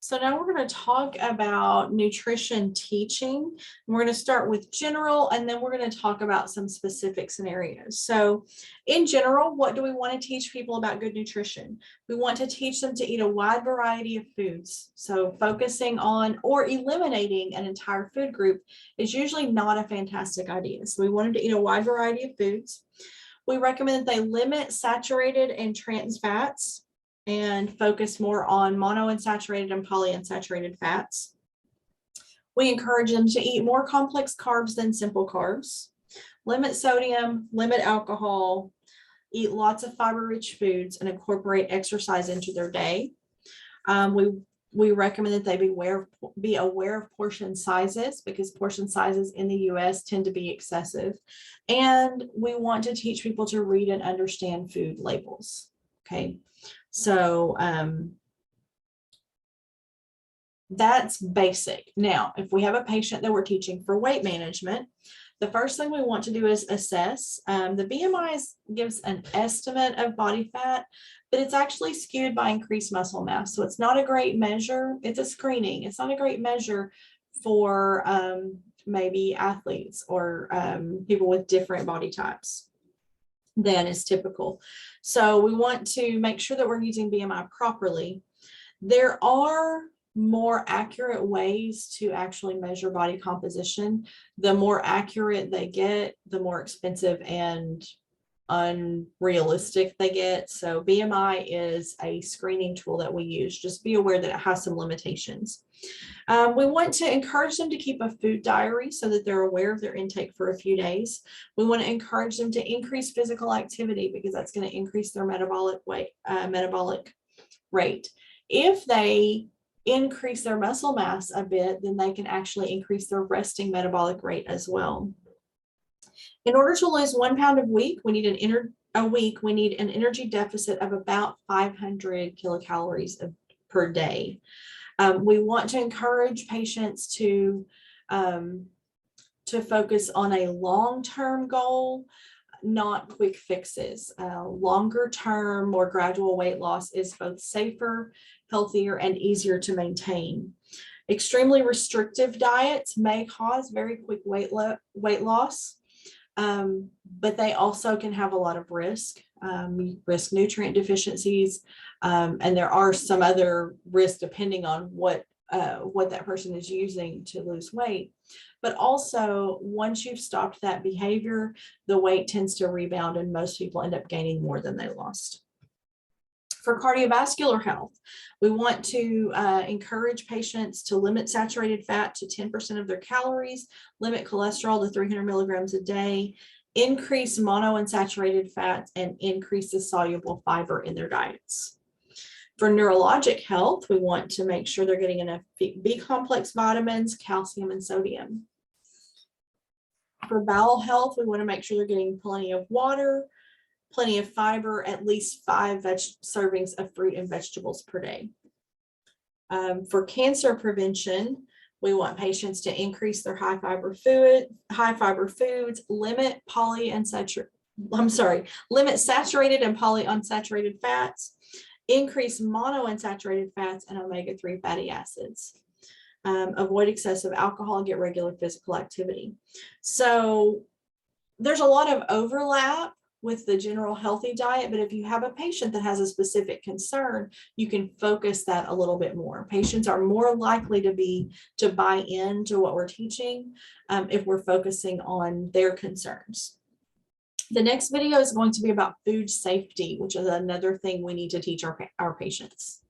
So now we're going to talk about nutrition teaching. We're going to start with general, and then we're going to talk about some specific scenarios. So in general, what do we want to teach people about good nutrition? We want to teach them to eat a wide variety of foods. So focusing on or eliminating an entire food group is usually not a fantastic idea. So we want them to eat a wide variety of foods. We recommend that they limit saturated and trans fats and focus more on monounsaturated and polyunsaturated fats. We encourage them to eat more complex carbs than simple carbs, limit sodium, limit alcohol, eat lots of fiber-rich foods, and incorporate exercise into their day. We recommend that they be aware of portion sizes, because portion sizes in the US tend to be excessive. And we want to teach people to read and understand food labels. Okay. So that's basic. Now, if we have a patient that we're teaching for weight management, the first thing we want to do is assess. The BMI gives an estimate of body fat, but it's actually skewed by increased muscle mass. So it's not a great measure. It's a screening. It's not a great measure for maybe athletes or people with different body types than is typical. So we want to make sure that we're using BMI properly. There are more accurate ways to actually measure body composition. The more accurate they get, the more expensive and unrealistic they get. So BMI is a screening tool that we use. Just be aware that it has some limitations. We want to encourage them to keep a food diary so that they're aware of their intake for a few days. We want to encourage them to increase physical activity because that's going to increase their metabolic rate. If they increase their muscle mass a bit, then they can actually increase their resting metabolic rate as well. In order to lose 1 pound a week, we need an energy deficit of about 500 kilocalories per day. We want to encourage patients to focus on a long-term goal, not quick fixes. Longer term, more gradual weight loss is both safer, healthier, and easier to maintain. Extremely restrictive diets may cause very quick weight loss, but they also can have a lot of risk. You risk nutrient deficiencies, and there are some other risks depending on what that person is using to lose weight. But also, once you've stopped that behavior, the weight tends to rebound and most people end up gaining more than they lost. For cardiovascular health, we want to encourage patients to limit saturated fat to 10% of their calories, limit cholesterol to 300 milligrams a day, increase monounsaturated fats, and increase the soluble fiber in their diets. For neurologic health, we want to make sure they're getting enough B complex vitamins, calcium, and sodium. For bowel health, we want to make sure they're getting plenty of water, plenty of fiber, at least 5 servings of fruit and vegetables per day. For cancer prevention, we want patients to increase their high fiber foods, limit saturated and polyunsaturated fats, increase monounsaturated fats and omega-3 fatty acids. Avoid excessive alcohol and get regular physical activity. So there's a lot of overlap with the general healthy diet, but if you have a patient that has a specific concern, you can focus that a little bit more. Patients are more likely to buy into what we're teaching if we're focusing on their concerns. The next video is going to be about food safety, which is another thing we need to teach our patients.